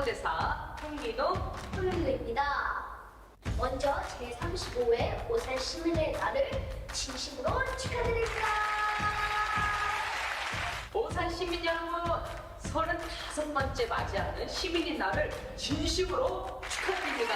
홍보대사 경기도 홍윤우입니다. 먼저 제35회 오산 시민의 날을 진심으로 축하드립니다. 오산 시민 여러분, 35번째 맞이하는 시민의 날을 진심으로 축하드립니다.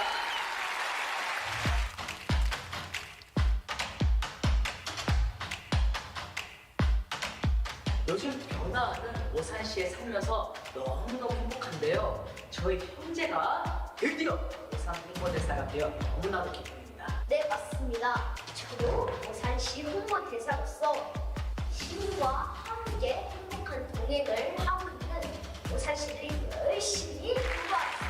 요즘 변화하는 오산시에 살면서 너무너무 행복한데요. 저희 형제가 드디어 오산 홍보대사가 되어 너무나도 기쁩니다. 네, 맞습니다. 저도 오산시 홍보대사로서 시민과 함께 행복한 동행을 하고 있는 오산시를 열심히 공부하겠습니다.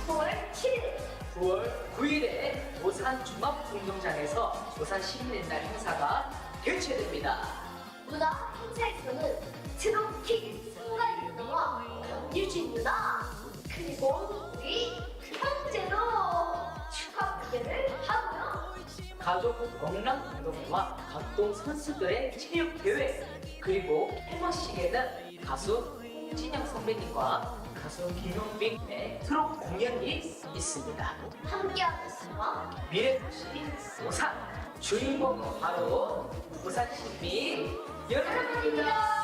9월 7일 9월 9일에 오산 종합운동장에서 오산 시민의 날 행사가 개최됩니다. 문화 행사에서는 트로피 순간이동과 강유진 누나 그리고 우리 형제도 축하 무대를 하고요. 가족 명랑 운동회와 각동 선수들의 체육 대회, 그리고 해머식에는 가수 홍진영 선배님과 가수 김용빈의 트롯 공연이 있습니다. 함께하겠습니다. 미래도시 오산, 주인공은 바로 오산 시민 여러분입니다.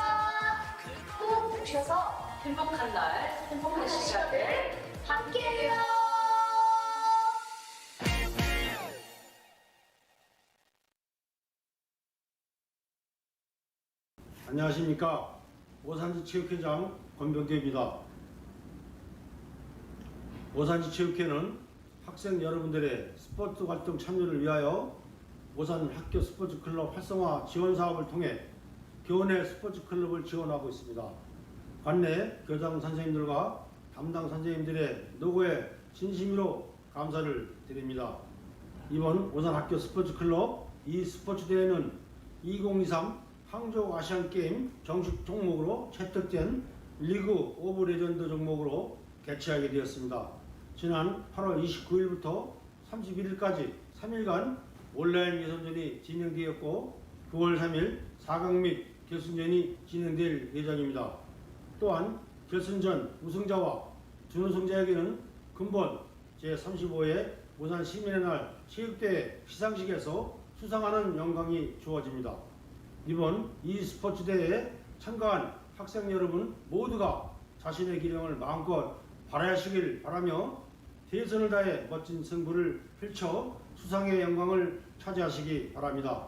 꼭 오셔서 행복한 날, 행복한 시간을 함께해요. 안녕하십니까. 오산시 체육회장 권병대입니다. 오산시 체육회는 학생 여러분들의 스포츠 활동 참여를 위하여 오산 학교 스포츠 클럽 활성화 지원 사업을 통해 교내 스포츠 클럽을 지원하고 있습니다. 관내 교장 선생님들과 담당 선생님들의 노고에 진심으로 감사를 드립니다. 이번 오산 학교 스포츠 클럽 이 스포츠 대회는 2023 항저우 아시안게임 정식 종목으로 채택된 리그 오브 레전드 종목으로 개최하게 되었습니다. 지난 8월 29일부터 31일까지 3일간 온라인 예선전이 진행되었고 9월 3일 4강 및 결승전이 진행될 예정입니다. 또한 결승전 우승자와 준우승자에게는 근본 제35회 오산 시민의 날 체육대회 시상식에서 수상하는 영광이 주어집니다. 이번 이 스포츠 대회에 참가한 학생 여러분 모두가 자신의 기량을 마음껏 발휘하시길 바라며 최선을 다해 멋진 승부를 펼쳐 수상의 영광을 차지하시기 바랍니다.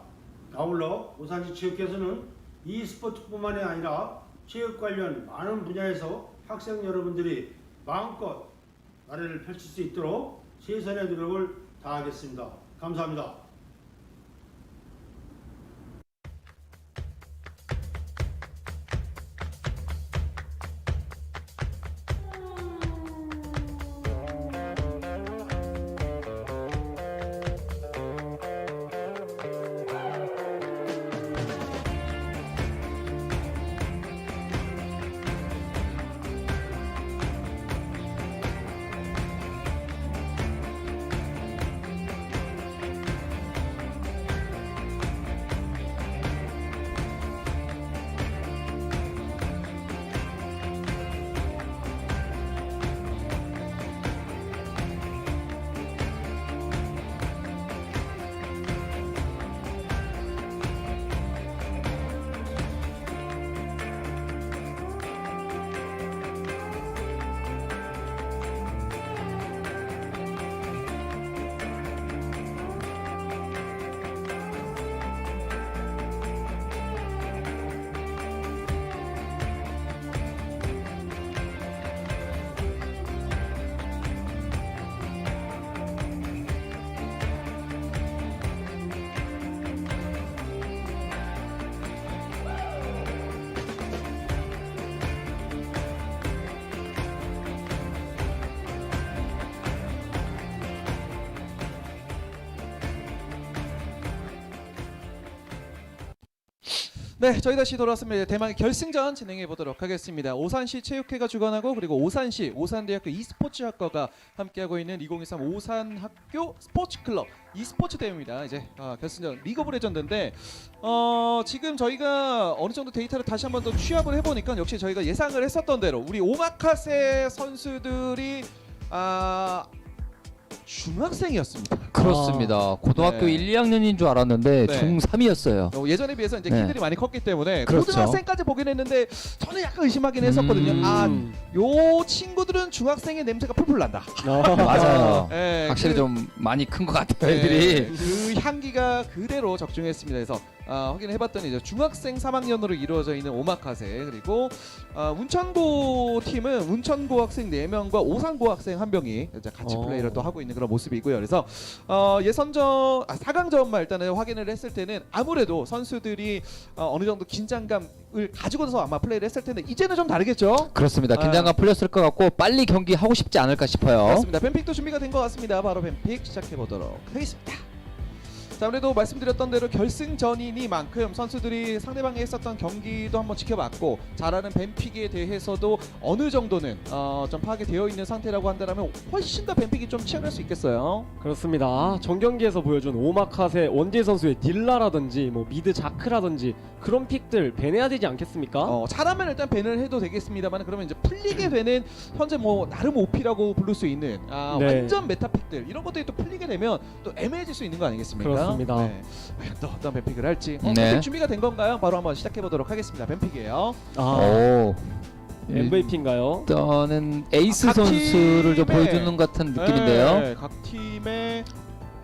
아울러 오산시 체육회에서는 이 스포츠뿐만이 아니라 체육 관련 많은 분야에서 학생 여러분들이 마음껏 나래를 펼칠 수 있도록 최선의 노력을 다하겠습니다. 감사합니다. 네, 저희 다시 돌아왔습니다. 대망의 결승전 진행해 보도록 하겠습니다. 오산시 체육회가 주관하고 그리고 오산시 오산대학교 e스포츠학과가 함께하고 있는 2023 오산학교 스포츠클럽 e스포츠 대회입니다. 이제 결승전 리그 오브 레전드인데 지금 저희가 어느 정도 데이터를 다시 한번 더 취합을 해보니까 역시 저희가 예상을 했었던 대로 우리 오마카세 선수들이 중학생이었습니다. 그렇습니다. 고등학교 네. 1, 2학년인 줄 알았는데 네. 중3이었어요. 예전에 비해서 이제 네. 키들이 많이 컸기 때문에 그렇죠. 고등학생까지 보긴 했는데 저는 약간 의심하긴 했었거든요. 요 친구들은 중학생의 냄새가 풀풀 난다. 맞아요. 예, 확실히 그- 좀 많이 큰 것 같아요, 네, 애들이. 그 향기가 그대로 적중했습니다. 그래서 확인해봤더니 이제 중학생 3학년으로 이루어져 있는 오마카세 그리고 운천고 팀은 운천고 학생 4명과 오산고 학생 1명이 이제 같이 플레이를 또 하고 있는 그런 모습이고요. 그래서 예선전 4강전만 일단은 확인을 했을 때는 아무래도 선수들이 어느 정도 긴장감을 가지고서 아마 플레이를 했을 텐데 이제는 좀 다르겠죠? 그렇습니다. 긴장감 풀렸을 것 같고 빨리 경기 하고 싶지 않을까 싶어요. 그렇습니다. 뱀픽도 준비가 된 것 같습니다. 바로 뱀픽 시작해 보도록 하겠습니다. 자, 아무래도 말씀드렸던 대로 결승전이니만큼 선수들이 상대방이 했었던 경기도 한번 지켜봤고 잘하는 뱀픽에 대해서도 어느 정도는 좀 파악이 되어 있는 상태라고 한다면 훨씬 더 뱀픽이 좀 치열할 수 있겠어요. 그렇습니다. 전경기에서 보여준 오마카세 원딜 선수의 딜라라든지 뭐 미드 자크라든지 그런 픽들 밴해야 되지 않겠습니까? 잘하면 일단 밴을 해도 되겠습니다만 그러면 이제 풀리게 되는 현재 뭐 나름 OP라고 부를 수 있는 네. 완전 메타픽들 이런 것들이 또 풀리게 되면 또 애매해질 수 있는 거 아니겠습니까? 그렇습니다. 네. 과연 또 어떤 뱀픽을 할지 네. 뱀픽 준비가 된 건가요? 바로 한번 시작해 보도록 하겠습니다. 뱀픽이에요. 오. MVP인가요? 일단은 에이스 각 선수를 좀 팀의- 보여주는 것 같은 느낌인데요. 네, 각 팀의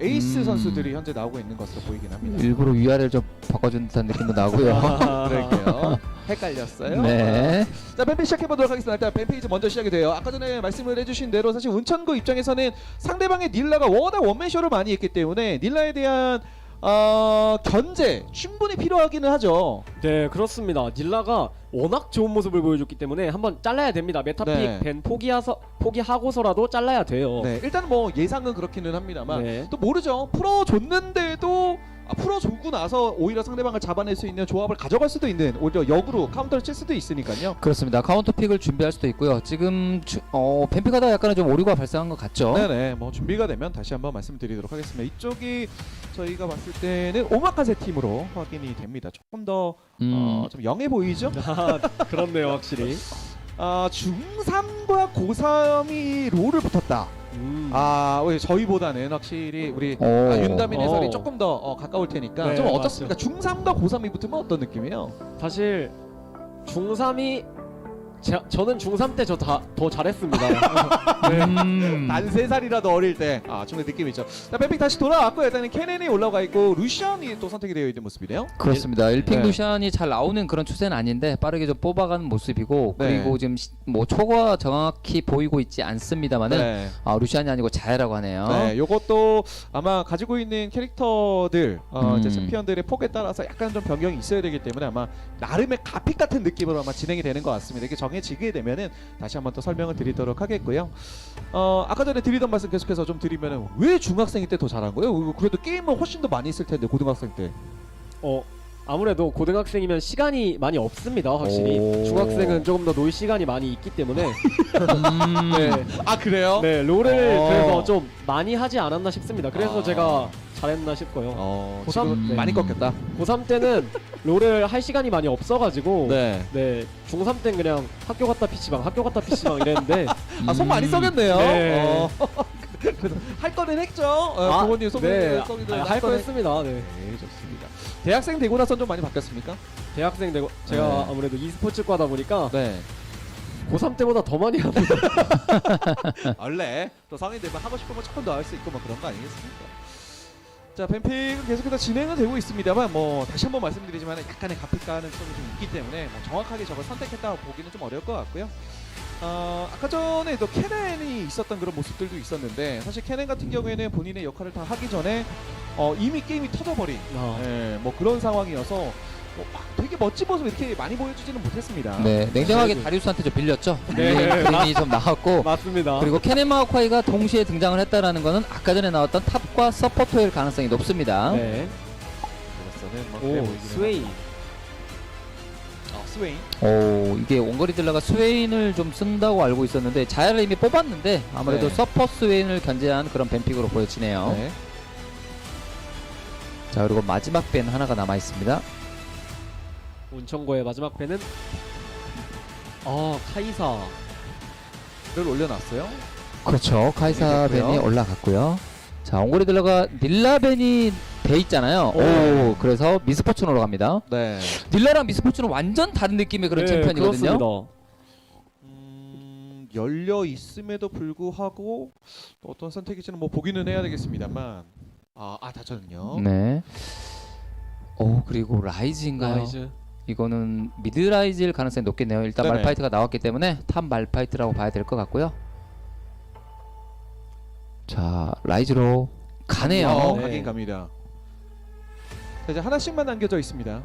에이스 선수들이 현재 나오고 있는 것으로 보이긴 합니다. 일부러 위아래를 좀 바꿔준 듯한 느낌도 나고요. 그럴게요. 헷갈렸어요. 네. 자, 뱀픽 시작해 보도록 하겠습니다. 일단 뱀픽 이제 먼저 시작이 돼요. 아까 전에 말씀을 해주신 대로 사실 운천고 입장에서는 상대방의 닐라가 워낙 원맨쇼를 많이 했기 때문에 닐라에 대한 견제 충분히 필요하기는 하죠. 네, 그렇습니다. 딜라가 워낙 좋은 모습을 보여줬기 때문에 한번 잘라야 됩니다. 메타픽 네. 밴 포기하고서라도 잘라야 돼요. 네, 일단 뭐 예상은 그렇기는 합니다만 네. 또 모르죠. 풀어줬는데도 풀어주고 나서 오히려 상대방을 잡아낼 수 있는 조합을 가져갈 수도 있는 오히려 역으로 카운터를 칠 수도 있으니까요. 그렇습니다. 카운터 픽을 준비할 수도 있고요. 지금 뱀픽하다 약간은 좀 오류가 발생한 것 같죠. 네네, 뭐 준비가 되면 다시 한번 말씀드리도록 하겠습니다. 이쪽이 저희가 봤을 때는 오마카세 팀으로 확인이 됩니다. 조금 더 좀 영해 보이죠? 그렇네요, 확실히. 중3과 고3이 롤을 붙었다. 우리 저희보다는 확실히 우리 윤다민 해설이 조금 더 가까울 테니까 네, 좀 어떻습니까? 중3과 고3이 붙으면 어떤 느낌이에요? 사실 중3이 저는 중3 때 더 잘했습니다. 난 3살이라도 어릴 때 충분히 느낌이 있죠. 자, 뱀픽 다시 돌아왔고 일단은 케넨이 올라가 있고 루시안이 또 선택이 되어 있는 모습이네요. 그렇습니다. 일핑 네. 루시안이 잘 나오는 그런 추세는 아닌데 빠르게 좀 뽑아가는 모습이고 네. 그리고 지금 뭐 초과 정확히 보이고 있지 않습니다만은 네. 루시안이 아니고 자야라고 하네요. 네, 요것도 아마 가지고 있는 캐릭터들 이제 챔피언들의 폭에 따라서 약간 좀 변경이 있어야 되기 때문에 아마 나름의 가픽 같은 느낌으로 아마 진행이 되는 것 같습니다. 이게 정해지게 되면은 다시 한번 또 설명을 드리도록 하겠고요. 아까 전에 드리던 말씀 계속해서 좀 드리면은 왜 중학생일 때 더 잘한 거예요? 그래도 게임은 훨씬 더 많이 했을 텐데 고등학생 때. 아무래도 고등학생이면 시간이 많이 없습니다. 확실히 오. 중학생은 조금 더 놀 시간이 많이 있기 때문에 네, 그래요? 네 롤을 그래서 좀 많이 하지 않았나 싶습니다. 그래서 제가 잘했나 싶어요. 지금 네. 많이 꺾였다. 고3 때는 롤을 할 시간이 많이 없어가지고 네. 네 중3 때는 그냥 학교 갔다 PC방 이랬는데 속 많이 썩였네요. 네. 그래도 할 거는 했죠. 부모님 속이 네, 썩이도 할 거 했습니다. 네. 네, 좋습니다. 대학생 되고 나서 좀 많이 바뀌었습니까? 대학생 되고 제가 네. 아무래도 e스포츠과다 보니까 네. 고3 때보다 더 많이 합니다. 원래 또 성인 되면 하고 싶은 거 조금 더 할 수 있고 뭐 그런 거 아니겠습니까? 자, 뱀픽은 계속해서 진행은 되고 있습니다만 뭐 다시 한번 말씀드리지만 약간의 가픽 가능성이 좀 있기 때문에 뭐 정확하게 저걸 선택했다고 보기는 좀 어려울 것 같고요. 아까 전에 또 케넨이 있었던 그런 모습들도 있었는데 사실 케넨 같은 경우에는 본인의 역할을 다 하기 전에 이미 게임이 터져버린 뭐 그런 상황이어서 막 되게 멋진 모습 이렇게 많이 보여주지는 못했습니다. 네, 냉정하게 다리우스한테 좀 빌렸죠. 네. 그림이 좀 나왔고 맞습니다. 그리고 케넨 마오카이가 동시에 등장을 했다라는 거는 아까 전에 나왔던 탑과 서포터일 가능성이 높습니다. 네. 그래서는 뭐 그래 오 보이기는 스웨이. 합니다. 스웨인. 오, 이게 원거리 딜러가 스웨인을 좀 쓴다고 알고 있었는데 자야를 이미 뽑았는데 아무래도 네. 서퍼 스웨인을 견제한 그런 뱀픽으로 보여지네요. 네. 자, 그리고 마지막 밴 하나가 남아 있습니다. 운천고의 마지막 밴은 카이사를 올려놨어요. 그렇죠. 카이사 됐고요. 밴이 올라갔고요. 자, 원거리 딜러가 닐라 밴이 돼 있잖아요. 오, 그래서 미스포춘으로 갑니다. 네. 닐라랑 미스포춘은 완전 다른 느낌의 그런 챔피언이거든요. 그렇습니다. 열려 있음에도 불구하고 또 어떤 선택일지는 뭐 보기는 해야 되겠습니다만 다쳤는요. 네. 오, 그리고 라이즈인가요? 라이즈. 이거는 미드 라이즈일 가능성이 높겠네요. 일단 네네. 말파이트가 나왔기 때문에 탑 말파이트라고 봐야 될 것 같고요. 자, 라이즈로 가네요. 네. 가긴 갑니다. 자, 이제 하나씩만 남겨져 있습니다.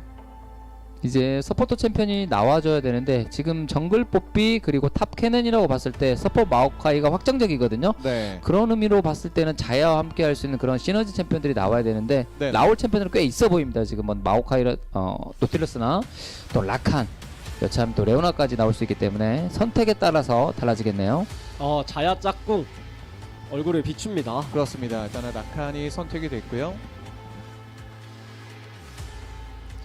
이제 서포터 챔피언이 나와줘야 되는데 지금 정글 뽀삐 그리고 탑 캐넨이라고 봤을 때 서포 마오카이가 확정적이거든요. 네. 그런 의미로 봤을 때는 자야와 함께 할 수 있는 그런 시너지 챔피언들이 나와야 되는데 네. 나올 챔피언들은 꽤 있어 보입니다. 지금 뭐 마오카이, 노틸러스나 또 라칸, 여차하면 또 레오나까지 나올 수 있기 때문에 선택에 따라서 달라지겠네요. 자야 짝꿍 얼굴을 비춥니다. 그렇습니다. 일단은 라칸이 선택이 됐고요.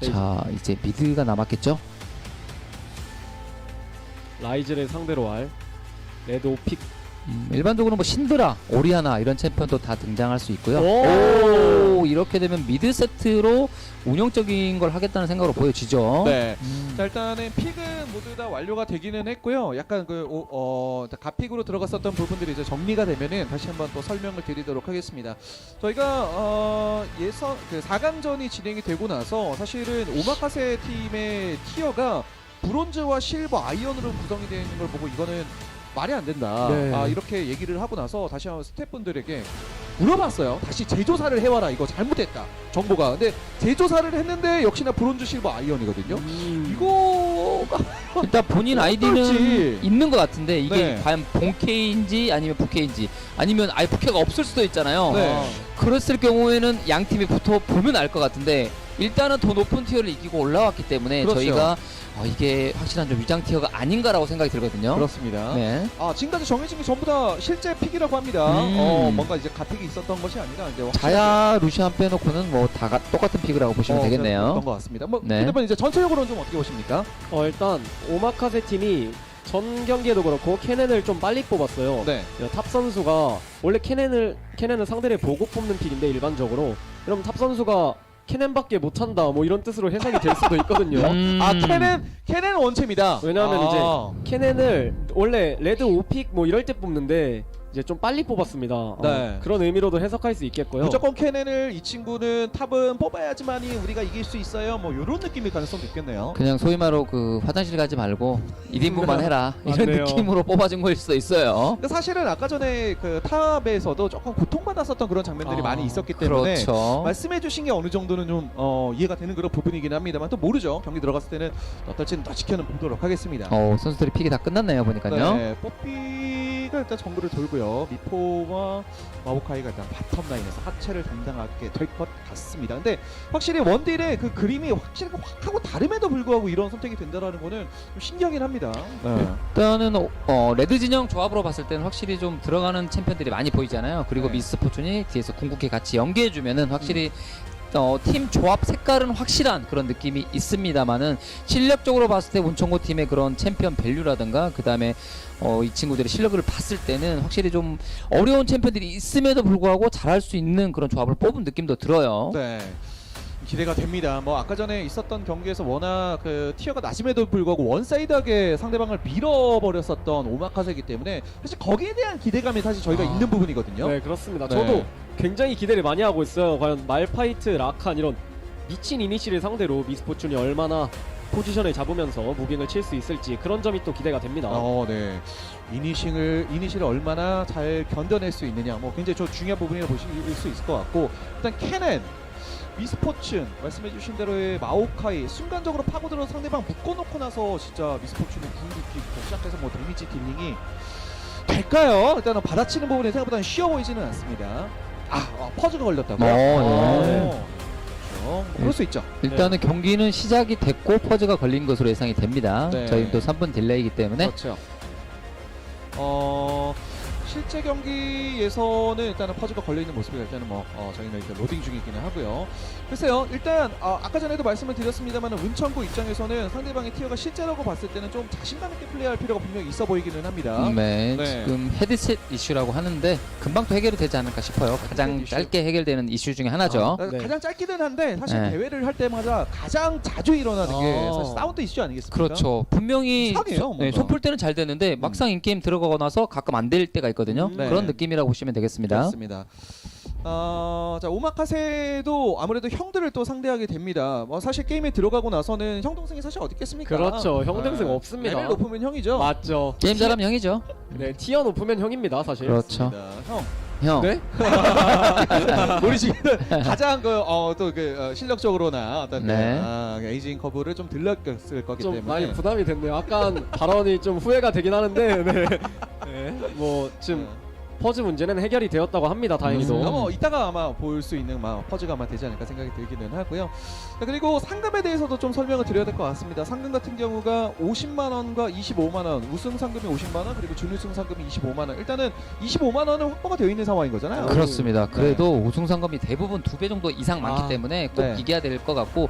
자, 이제 미드가 남았겠죠? 라이즈를 상대로 할 레드 오픽. 일반적으로 뭐 신드라, 오리아나 이런 챔피언도 다 등장할 수 있고요. 오! 이렇게 되면 미드 세트로 운영적인 걸 하겠다는 생각으로 보여지죠. 네. 자, 일단은 픽은 모두 다 완료가 되기는 했고요. 약간 가픽으로 들어갔었던 부분들이 이제 정리가 되면은 다시 한번 또 설명을 드리도록 하겠습니다. 저희가 예선 4강전이 진행이 되고 나서 사실은 오마카세 팀의 티어가 브론즈와 실버, 아이언으로 구성이 되어 있는 걸 보고 이거는 말이 안 된다. 네. 이렇게 얘기를 하고 나서 다시 한번 스태프분들에게 물어봤어요. 다시 재조사를 해와라. 이거 잘못됐다. 정보가. 근데 재조사를 했는데 역시나 브론즈, 실버, 아이언이거든요. 이거가 일단 본인 어떨지. 아이디는 있는 것 같은데 이게 네. 과연 본캐인지 아니면 부캐인지 아니면 아예 부캐가 없을 수도 있잖아요. 네. 그랬을 경우에는 양 팀이 붙어 보면 알 것 같은데 일단은 더 높은 티어를 이기고 올라왔기 때문에 그렇죠. 저희가 이게 확실한 좀 위장 티어가 아닌가라고 생각이 들거든요. 그렇습니다. 네. 지금까지 정해진 게 전부 다 실제 픽이라고 합니다. 뭔가 이제 가픽이 있었던 것이 아니라 이제 자야 루시안 빼놓고는 뭐 다 똑같은 픽이라고 보시면 되겠네요. 그런 것 같습니다. 네. 근데 이제 전체적으로는 좀 어떻게 보십니까? 일단 오마카세 팀이 전 경기에도 그렇고 캐넨을 좀 빨리 뽑았어요. 네. 탑 선수가 원래 캐넨은 상대를 보고 뽑는 픽인데 일반적으로 그럼 탑 선수가 캐넨밖에 못한다 뭐 이런 뜻으로 해석이 될 수도 있거든요. 캐넨 원챔이다. 왜냐하면 이제 캐넨을 원래 레드 5픽 뭐 이럴 때 뽑는데 이제 좀 빨리 뽑았습니다. 네. 그런 의미로도 해석할 수 있겠고요. 무조건 캐넨을 이 친구는 탑은 뽑아야지만이 우리가 이길 수 있어요. 뭐 이런 느낌일 가능성도 있겠네요. 그냥 소위 말로 화장실 가지 말고 1인분만 해라 이런 맞네요. 느낌으로 뽑아준 거일 수도 있어요. 근데 사실은 아까 전에 탑에서도 조금 고통받았었던 그런 장면들이 많이 있었기 때문에 그렇죠. 말씀해주신 게 어느 정도는 좀 이해가 되는 그런 부분이긴 합니다만 또 모르죠. 경기 들어갔을 때는 어떨지는 더 지켜는 보도록 하겠습니다. 선수들이 픽이 다 끝났네요 보니까요. 네, 뽀삐가 일단 정글을 돌고요. 미포와 마오카이가 일단 바텀 라인에서 하체를 담당하게 될 것 같습니다. 근데 확실히 원딜의 그 그림이 확실히 확하고 다름에도 불구하고 이런 선택이 된다라는 거는 좀 신기하긴 합니다. 네. 일단은 레드 진영 조합으로 봤을 때는 확실히 좀 들어가는 챔피언들이 많이 보이잖아요. 그리고 네. 미스포춘이 뒤에서 궁극기 같이 연계해주면은 확실히 팀 조합 색깔은 확실한 그런 느낌이 있습니다만은 실력적으로 봤을 때 운천고 팀의 그런 챔피언 밸류라든가 그 다음에 이 친구들의 실력을 봤을 때는 확실히 좀 어려운 챔피언들이 있음에도 불구하고 잘할 수 있는 그런 조합을 뽑은 느낌도 들어요. 네. 기대가 됩니다. 뭐 아까 전에 있었던 경기에서 워낙 그 티어가 낮음에도 불구하고 원사이드하게 상대방을 밀어버렸었던 오마카세이기 때문에 사실 거기에 대한 기대감이 사실 저희가 있는 부분이거든요. 네, 그렇습니다. 네. 저도 굉장히 기대를 많이 하고 있어요. 과연 말파이트, 라칸 이런 미친 이니시를 상대로 미스포춘이 얼마나 포지션을 잡으면서 무빙을 칠 수 있을지 그런 점이 또 기대가 됩니다. 네. 이니시를 얼마나 잘 견뎌낼 수 있느냐 뭐 굉장히 중요한 부분이라고 보실 수 있을 것 같고 일단 캐넨 미스포춘 말씀해주신 대로의 마오카이 순간적으로 파고들어서 상대방 묶어놓고 나서 진짜 미스포춘의 궁극기부터 시작해서 뭐 데미지 딜링이 될까요? 일단은 받아치는 부분이 생각보다는 쉬워 보이지는 않습니다. 퍼즈가 걸렸다고요? 네. 뭐 그럴 수 있죠. 일단은 경기는 시작이 됐고 퍼즈가 걸린 것으로 예상이 됩니다. 네. 저희도 3분 딜레이이기 때문에 그렇죠. 실제 경기에서는 일단은 퍼즈가 걸려 있는 모습이 일단은 저희는 이렇게 로딩 중이기는 하고요. 글쎄요, 일단 아까 전에도 말씀을 드렸습니다만 운천구 입장에서는 상대방의 티어가 실제라고 봤을 때는 좀 자신감 있게 플레이할 필요가 분명히 있어 보이기는 합니다. 네, 네. 지금 헤드셋 이슈라고 하는데 금방 또 해결이 되지 않을까 싶어요. 가장 이슈. 짧게 해결되는 이슈 중에 하나죠. 네. 가장 짧기는 한데 사실 네. 대회를 할 때마다 가장 자주 일어나는 게 아. 사실 사운드 이슈 아니겠습니까? 그렇죠. 분명히 이상해요, 뭔가. 손풀 때는 잘 되는데 막상 인게임 들어가고 나서 가끔 안 될 때가 있거든요. 네. 그런 느낌이라고 보시면 되겠습니다. 그렇습니다. 자 오마카세도 아무래도 형들을 또 상대하게 됩니다. 뭐 사실 게임에 들어가고 나서는 형 동생이 사실 어디 있겠습니까? 그렇죠. 형 동생 네. 없습니다. 레벨 높으면 형이죠. 맞죠. 게임 잘하면 형이죠. 네, 티어 높으면 형입니다, 사실. 그렇죠. 그렇습니다. 형 형. 네? 우리 지금 가장 실력적으로나 어떤 네. 에이징 커브를 좀 들렀을 거기 좀 때문에 많이 부담이 됐네요. 약간 발언이 좀 후회가 되긴 하는데, 네. 네. 뭐 지금 퍼즈 문제는 해결이 되었다고 합니다. 다행히도. 뭐 이따가 아마 볼 수 있는 퍼즈가 아마 되지 않을까 생각이 들기는 하고요. 자, 그리고 상금에 대해서도 좀 설명을 드려야 될 것 같습니다. 상금 같은 경우가 50만 원과 25만 원, 우승 상금이 50만 원, 그리고 준우승 상금이 25만 원. 일단은 25만 원은 확보가 되어 있는 상황인 거잖아요. 그렇습니다. 그래도 우승 상금이 대부분 2배 정도 이상 많기 때문에 꼭 네. 이겨야 될 것 같고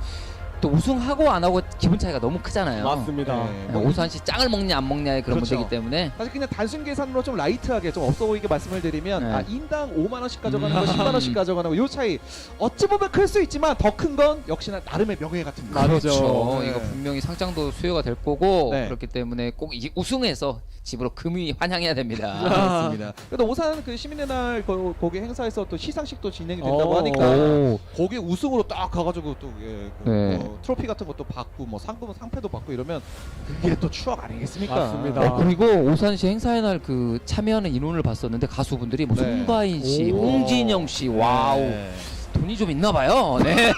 또 우승하고 안 하고 기분 차이가 너무 크잖아요. 맞습니다. 네. 네, 오수환 씨 짱을 먹냐 안 먹냐의 그런 그렇죠. 문제이기 때문에 사실 그냥 단순 계산으로 좀 라이트하게 좀 없어 보이게 말씀을 드리면 네. 인당 5만 원씩 가져가는 거 10만 원씩 가져가는 거 요 차이 어찌 보면 클 수 있지만 더 큰 건 역시나 나름의 명예 같은 거. 그렇죠. 네. 이거 분명히 상장도 수요가 될 거고 네. 그렇기 때문에 꼭 우승해서 집으로 금이 환영해야 됩니다. 그렇습니다. 그래도 오산 그 시민의 날 거기 행사에서 또 시상식도 진행이 된다고 하니까 오. 거기 우승으로 딱 가가지고 또 네. 트로피 같은 것도 받고 뭐 상패도 받고 이러면 그게 또 추억 아니겠습니까? 맞습니다. 그리고 오산시 행사의 날 그 참여하는 인원을 봤었는데 가수분들이 뭐 네. 송가인 씨, 오. 홍진영 씨, 와우 네. 돈이 좀 있나 봐요. 네.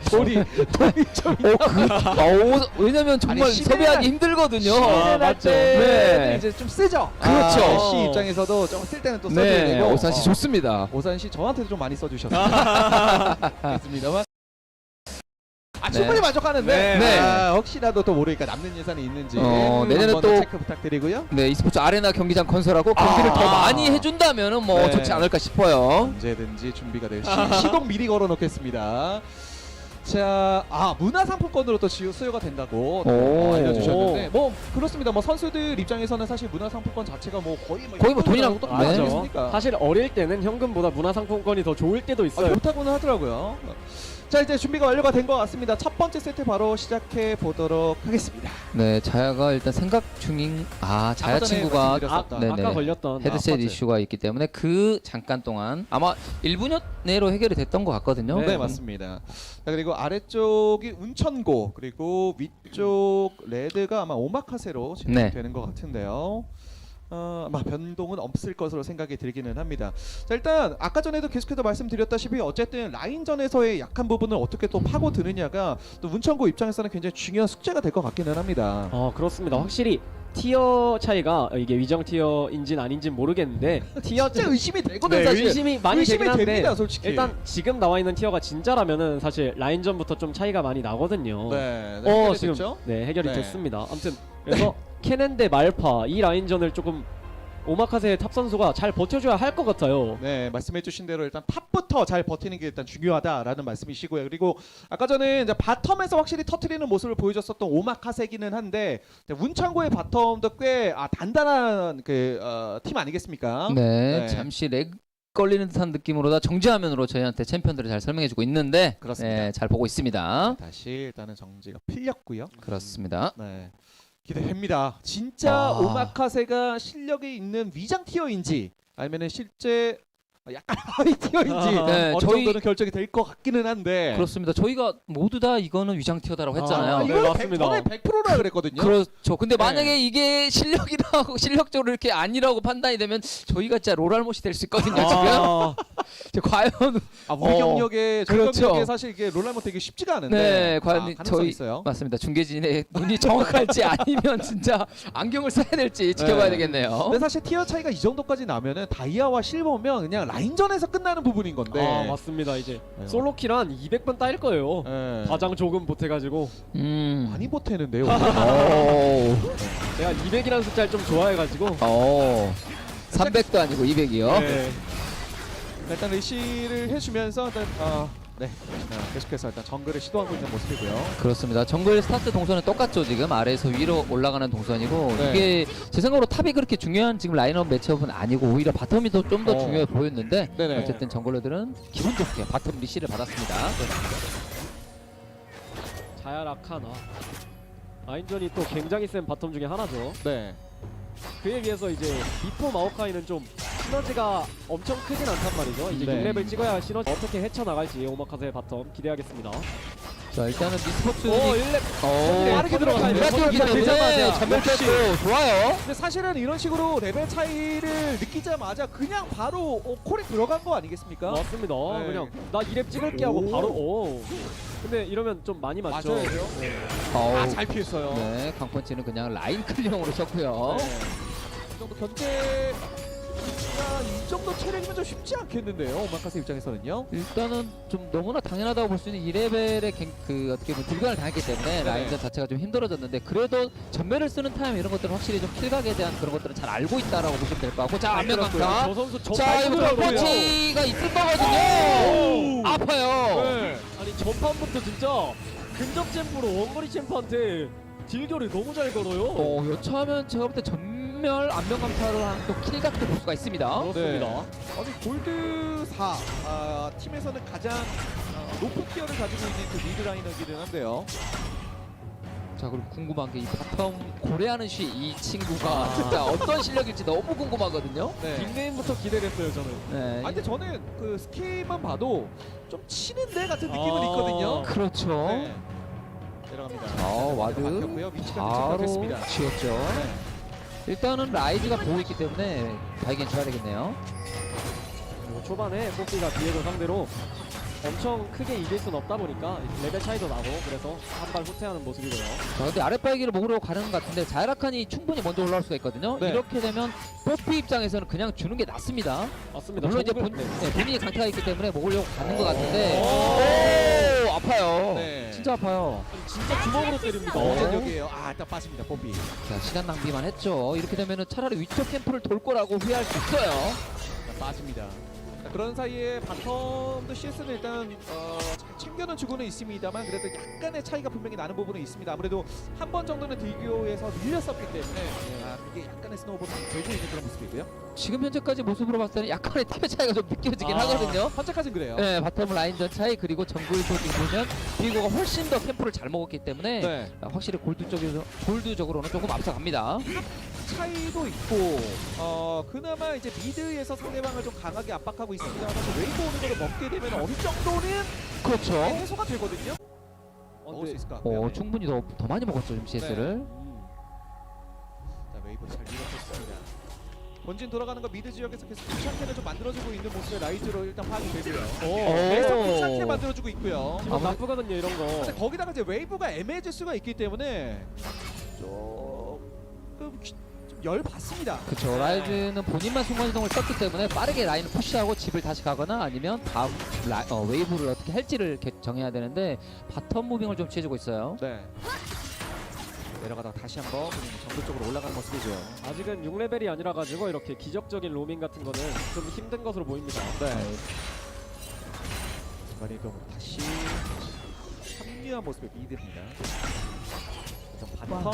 돈이 좀 왜냐면 정말 아니, 시민의 섭외하기 날- 힘들거든요. 시민의 날 맞죠. 때는 네. 이제 좀 쓰죠. 그렇죠. 씨 입장에서도 좀 쓸 때는 또 써줘야 네, 되고. 오산시 좋습니다. 오산시 저한테도 좀 많이 써주셨어요. 그렇습니다만. 충분히 네. 만족하는데 네. 혹시라도 또 모르니까 남는 예산이 있는지 내년에 한번 또- 체크 부탁드리고요. 네, e스포츠 아레나 경기장 건설하고 경기를 더 많이 해준다면은 뭐 네. 좋지 않을까 싶어요. 언제든지 준비가 될 시동 미리 걸어놓겠습니다. 자, 문화상품권으로 또 수요가 된다고 또 오. 알려주셨는데 뭐 그렇습니다. 뭐 선수들 입장에서는 사실 문화상품권 자체가 뭐 거의 뭐 돈이랑 똑같지 네. 않습니까? 사실 어릴 때는 현금보다 문화상품권이 더 좋을 때도 있어요. 좋다고는 하더라고요. 자, 이제 준비가 완료가 된 것 같습니다. 첫 번째 세트 바로 시작해 보도록 하겠습니다. 네, 자야가 일단 생각 중인 자야 아까 전에 친구가 말씀드렸었던 네. 아까 걸렸던 헤드셋 퍼즐. 이슈가 있기 때문에 그 잠깐 동안 아마 1분 내로 해결이 됐던 것 같거든요. 네, 맞습니다. 자, 그리고 아래쪽이 운천고, 그리고 위쪽 레드가 아마 오마카세로 진행되는 네. 것 같은데요. 아마 변동은 없을 것으로 생각이 들기는 합니다. 자, 일단 아까 전에도 계속해서 말씀드렸다시피 어쨌든 라인전에서의 약한 부분을 어떻게 또 파고드느냐가 또 운천고 입장에서는 굉장히 중요한 숙제가 될 것 같기는 합니다. 그렇습니다. 확실히 티어 차이가 이게 위정 티어인진 아닌진 모르겠는데 티어 진짜 의심이 되거든 네, 사실. 의심이 많이 의심이 되긴 한데 됩니다, 솔직히. 일단 지금 나와 있는 티어가 진짜라면은 사실 라인전부터 좀 차이가 많이 나거든요. 네, 해결이 지금 됐죠? 네, 해결이 네. 됐습니다. 아무튼 그래서 케넨 대 말파 이 라인전을 조금 오마카세 탑 선수가 잘 버텨줘야 할 것 같아요. 네, 말씀해주신 대로 일단 탑부터 잘 버티는 게 일단 중요하다라는 말씀이시고요. 그리고 아까 전에 이제 바텀에서 확실히 터트리는 모습을 보여줬었던 오마카세기는 한데 운창고의 바텀도 꽤 단단한 팀 아니겠습니까? 네, 네. 잠시 렉 걸리는 듯한 느낌으로다 정지화면으로 저희한테 챔피언들을 잘 설명해주고 있는데 그렇습니다. 네, 잘 보고 있습니다. 다시 일단은 정지가 풀렸고요. 그렇습니다. 네, 기대됩니다. 진짜 오마카세가 실력이 있는 위장 티어인지 아니면은 실제 약간 하위 티어인지 네, 어느 저희- 정도는 결정이 될 것 같기는 한데. 그렇습니다. 저희가 모두 다 이거는 위장 티어다라고 했잖아요. 네, 이거 맞습니다. 저는 100%라 그랬거든요. 그렇죠. 근데 네. 만약에 이게 실력적으로 이렇게 아니라고 판단이 되면 저희가 진짜 롤알못이 될 수 있거든요. 지금 과연 우리 경력에 저희 그렇죠. 경력에 사실 이게 롤라모 되게 쉽지가 않은데. 네, 과연 가능성이 저희 있어요. 맞습니다. 중계진의 눈이 정확할지 아니면 진짜 안경을 써야 될지 지켜봐야 네. 되겠네요. 근데 사실 티어 차이가 이 정도까지 나면은 다이아와 실버면 그냥 라인전에서 끝나는 부분인 건데. 아 맞습니다. 이제 네. 솔로킬 한 200번 따일 거예요. 네. 과장 조금 보태가지고 많이 보태는데요. 오. 내가 200이라는 숫자를 좀 좋아해가지고. 오. 300도 아니고 200이요. 네. 일단 리시를 해주면서 일단 계속해서 일단 정글을 시도하고 있는 모습이고요. 그렇습니다. 정글 스타트 동선은 똑같죠. 지금 아래에서 위로 올라가는 동선이고 네. 이게 제 생각으로 탑이 그렇게 중요한 지금 라인업 매치업은 아니고 오히려 바텀이 좀 더 중요해 보였는데 네네. 어쨌든 정글러들은 기분 좋게 바텀 리시를 받았습니다. 자야 라카나. 라인전이 또 굉장히 센 바텀 중에 하나죠. 네. 그에 비해서 이제 미포 마오카이는 좀 시너지가 엄청 크진 않단 말이죠. 이제 네. 6레벨 찍어야 시너지 어떻게 헤쳐나갈지 오마카세의 바텀 기대하겠습니다. 자 일단은 미스포츠 오 1레벨 빠르게 들어가네요. 누가 뛰었기 때문에 되자마자 전멸 역시. 뺐고 좋아요. 근데 사실은 이런 식으로 레벨 차이를 느끼자마자 그냥 바로 콜이 들어간 거 아니겠습니까? 맞습니다. 네. 그냥 나 2렙 찍을게 하고 오. 바로 오. 근데 이러면 좀 많이 맞죠. 맞아요. 네. 잘 피했어요. 네, 강펀치는 그냥 라인 클리어로 쳤고요. 네. 이 정도 견제가 이 정도 체력이면 좀 쉽지 않겠는데요. 오마카세 입장에서는요. 일단은 좀 너무나 당연하다고 볼 수 있는 2레벨의 그 어떻게 보면 불가을 당했기 때문에 라인전 자체가 좀 힘들어졌는데 그래도 전멸을 쓰는 타임 이런 것들은 확실히 좀 킬각에 대한 그런 것들은 잘 알고 있다라고 보시면 될 것 같고 자 안면 강타 저 선수 저 자 이거 펀치가 있을 거거든요. 아파요. 네. 아니 전판부터 진짜 근접 잼프로 원거리 챔프한테 딜교를 너무 잘 걸어요. 여차하면 제가 볼 때 전멸 안면 강타로 하는 또 킬각도 볼 수가 있습니다. 그렇습니다. 아니 골드 4 팀에서는 가장 높은 티어를 가지고 있는 그 미드 라이너이기는 한데요. 자 그리고 궁금한 게 이 바텀 고래하는 쉬 이 친구가 진짜 어떤 실력일지 너무 궁금하거든요. 네. 닉네임부터 기대됐어요 저는. 네. 아 근데 저는 그 스킬만 봐도 좀 치는데 같은 느낌은 아. 있거든요. 그렇죠. 네. 내려갑니다. 와드 바뀌었고요. 위치가 바로 됐습니다. 지웠죠. 네. 일단은 라이즈가 보고 있기 때문에 발견 줘야 되겠네요. 그리고 초반에 뽀삐가 비에고 상대로 엄청 크게 이길 순 없다 보니까 레벨 차이도 나고 그래서 한 발 후퇴하는 모습이고요. 자 근데 아랫발기를 먹으러 가는 것 같은데 자이라칸이 충분히 먼저 올라올 수가 있거든요. 네. 이렇게 되면 뽀삐 입장에서는 그냥 주는 게 낫습니다. 맞습니다. 물론 이제 정글- 네. 본인이 강타가 있기 때문에 먹으려고 가는 것 같은데 오 아파요. 네. 진짜 아파요. 진짜 주먹으로 때립니다. 어제적이에요. 일단 빠집니다. 뽀삐. 자 시간 낭비만 했죠. 이렇게 되면은 차라리 위쪽 캠프를 돌 거라고 후회할 수 있어요. 빠집니다. 자, 그런 사이에 바텀도 CS는 일단 잘 챙겨는 주고는 있습니다만 그래도 약간의 차이가 분명히 나는 부분은 있습니다. 아무래도 한 번 정도는 딜교에서 밀렸었기 때문에 그게 약간의 스노우볼이 되고 있는 그런 모습이고요. 지금 현재까지 모습으로 봤을 때는 약간의 티어 차이가 좀 느껴지긴 하거든요. 현재까지는 그래요. 네, 바텀 라인전 차이 그리고 정글도 지금 보면 비고가 훨씬 더 캠프를 잘 먹었기 때문에 네. 확실히 골드적으로는 조금 앞서갑니다. 차이도 있고 그나마 이제 미드에서 상대방을 좀 강하게 압박하고 있습니다. 사실 웨이브 오는 거를 먹게 되면 어느 정도는 그렇죠. 해소가 되거든요. 먹을 수 있을 것 같고요. 충분히 더 많이 먹었죠 지금 CS를. 자 웨이브 잘 밀어줬습니다. 본진 돌아가는 거 미드 지역에서 계속 귀찮게는 좀 만들어주고 있는 모습의 라이즈로 일단 파악이 되고요. 계속 귀찮게 만들어주고 있고요. 기분 나쁘거든요 이런 거. 근데 거기다가 이제 웨이브가 애매해질 수가 있기 때문에 조금 좀 열받습니다. 그렇죠. 라이즈는 본인만 순간이동을 썼기 때문에 빠르게 라인을 푸시하고 집을 다시 가거나 아니면 다음 웨이브를 어떻게 할지를 정해야 되는데 바텀 무빙을 좀 취해주고 있어요. 네. 내려가다가 다시 한번 정글 쪽으로 올라가는 모습이고요. 아직은 6레벨이 아니라 가지고 이렇게 기적적인 로밍 같은 거는 좀 힘든 것으로 보입니다. 네. 중간에 좀 다시 합류한 모습의 미드입니다. 바텀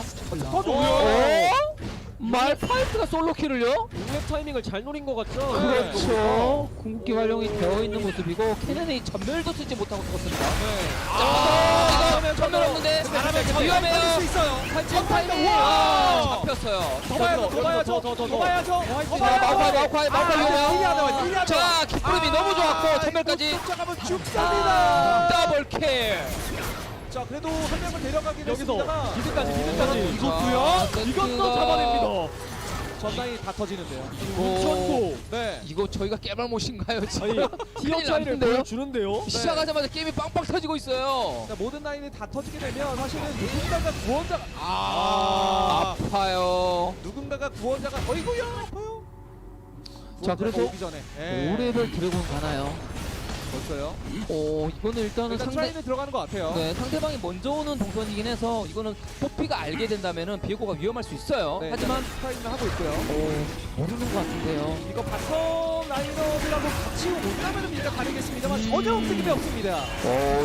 말파이트가 솔로킬을요? 6렙 타이밍을 잘 노린 것 같죠? 그렇죠. 궁극기 활용이 되어 있는 모습이고 캐넨이 전멸도 쓰지 못하고 죽었습니다. 이거 전멸 없는데 위험해요. 수 있어요. 첫 타이밍 잡혔어요. 더 봐야죠. 더 봐야죠. 마우카이 위험해요. 자 기쁨이 너무 좋았고 전멸까지 쫓아가면 죽습니다. 더블킬. 자 그래도 한 명을 데려가긴 여기서 했습니다. 미드까지 이것도요? 이것도 잡아냅니다. 전라인이 다 터지는데요. 문천도 네. 이거 저희가 깨발못인가요 지금? 아니 티어 큰일 차이를 났는데요? 보여주는데요. 시작하자마자 게임이 빵빵 터지고 있어요. 자, 모든 라인이 다 터지게 되면 사실은 누군가가 구원자가 아파요. 누군가가 구원자가 어이구야 아파요. 자, 그래서 오기 전에. 예. 오레벨 드래곤 가나요? 벌써요. 이거는 일단은 일단 상대 트라이는 들어가는 것 같아요. 네, 상대방이 먼저 오는 동선이긴 해서 이거는 뽀삐가 알게 된다면은 비에고가 위험할 수 있어요. 네, 하지만 트라이는 하고 있고요. 모르는 것 같은데요. 이거 바텀 라인업이라고 같이 온다면은 일단 가능했습니다만 전혀 없음이 없습니다.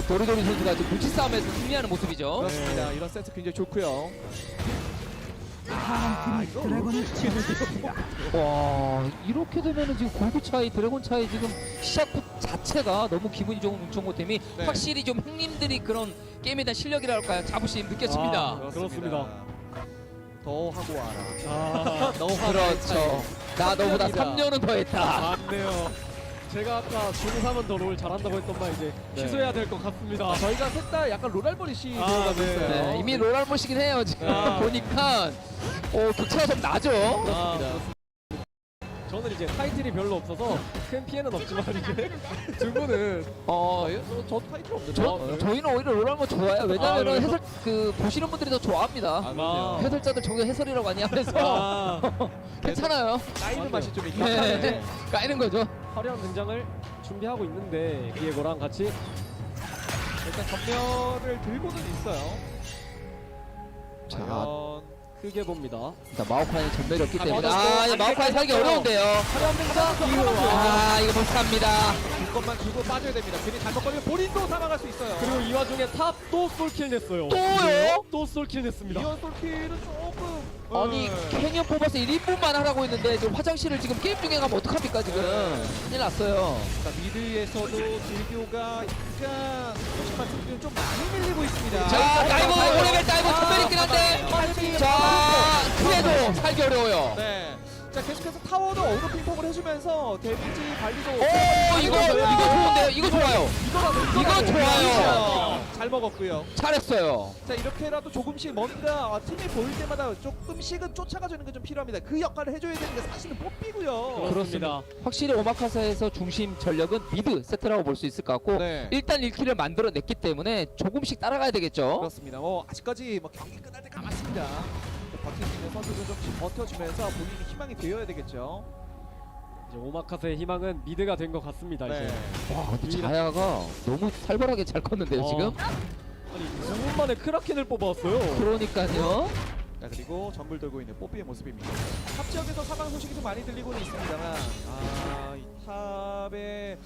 도리도리 선수가 지금 눈치 싸움에서 승리하는 모습이죠. 그렇습니다. 이런 세트 굉장히 좋고요. 와, 이렇게 되면은 지금 골드 차이, 드래곤 차이 지금 시작부 자체가 너무 기분이 좋은 운천고 팀이 네. 확실히 좀 형님들이 그런 게임에 대한 실력이랄까요? 자부심 느껴집니다. 아, 그렇습니다. 더 하고 와라. 아, 너 그렇죠. 나 너보다 3년은 더 했다. 맞네요. 제가 아까 중3은 더 롤 잘한다고 했던 말 이제 네. 취소해야 될 것 같습니다. 저희가 셋 다 약간 롤알버리시 아, 되어가고 네. 있어요. 네, 이미 롤알못이긴 해요. 지금 아. 보니까 격차가 좀 나죠. 아, 저는 이제 타이틀이 별로 없어서 큰 피해는 없지만 이제 두 분은 저 타이틀 없는데. 저희는 오히려 롤알못 좋아요. 왜냐면은 그래요? 해설 보시는 분들이 더 좋아합니다. 그럼요. 해설자들 저게 해설이라고 많이 하면서 아, 괜찮아요. 까이는 맛이 좀 있긴 네, 한데. 까이는 거죠. 화려한 등장을 준비하고 있는데 비에고랑 같이 일단 전면을 들고는 있어요. 자, 과연 크게 봅니다. 일단 마오카이는 전멸이 없기 때문에 맞았어요. 마오카이 살기 어려운데요. 화려한 등장 이거 못 삽니다. 이것만 주고 빠져야 됩니다. 괜히 잘못 걸리면 본인도 사망할 수 있어요. 그리고 이 와중에 탑 또 솔킬 냈어요. 또요? 또 솔킬 냈습니다. 이연 솔킬은 조금 아니 캐니언 뽑아서 1인분만 하라고 했는데 지금 화장실을 지금 게임 중에 가면 어떡합니까 지금. 큰일 났어요. 자, 미드에서도 딜교가 약간 소식만 들으면 좀 많이 밀리고 있습니다. 자, 다이브 오레벨 다이브 전멸 있긴 한데 자, 그래도 살기 어려워요. 네. 자, 계속해서 타워도 어그로 핑퐁을 해주면서 데미지 관리도. 이거 좋은데요? 이거 좋아요. 이거 좋아요. 잘 먹었고요. 잘했어요. 자, 이렇게라도 조금씩 뭔가 팀이 보일 때마다 조금씩은 쫓아가주는 게 좀 필요합니다. 그 역할을 해줘야 되는 게 사실은 뽀삐고요. 그렇습니다. 확실히 오마카세에서 중심 전력은 미드 세트라고 볼 수 있을 것 같고 네. 일단 1킬을 만들어냈기 때문에 조금씩 따라가야 되겠죠. 그렇습니다. 아직까지 경기 끝날 때 감았습니다. 버틸 수 있는 선수들 좀 버텨주면서 본인이 희망이 되어야 되겠죠. 이제 오마카세의 희망은 미드가 된 것 같습니다. 네. 이제 와, 근데 자야가 너무 살벌하게 잘 컸는데요 지금. 아니 9분 만에 크라켄을 뽑아왔어요. 그러니까요. 자, 그리고 정글 돌고 있는 뽀삐의 모습입니다. 탑 지역에서 사망 소식이 좀 많이 들리고는 있습니다만 이 탑에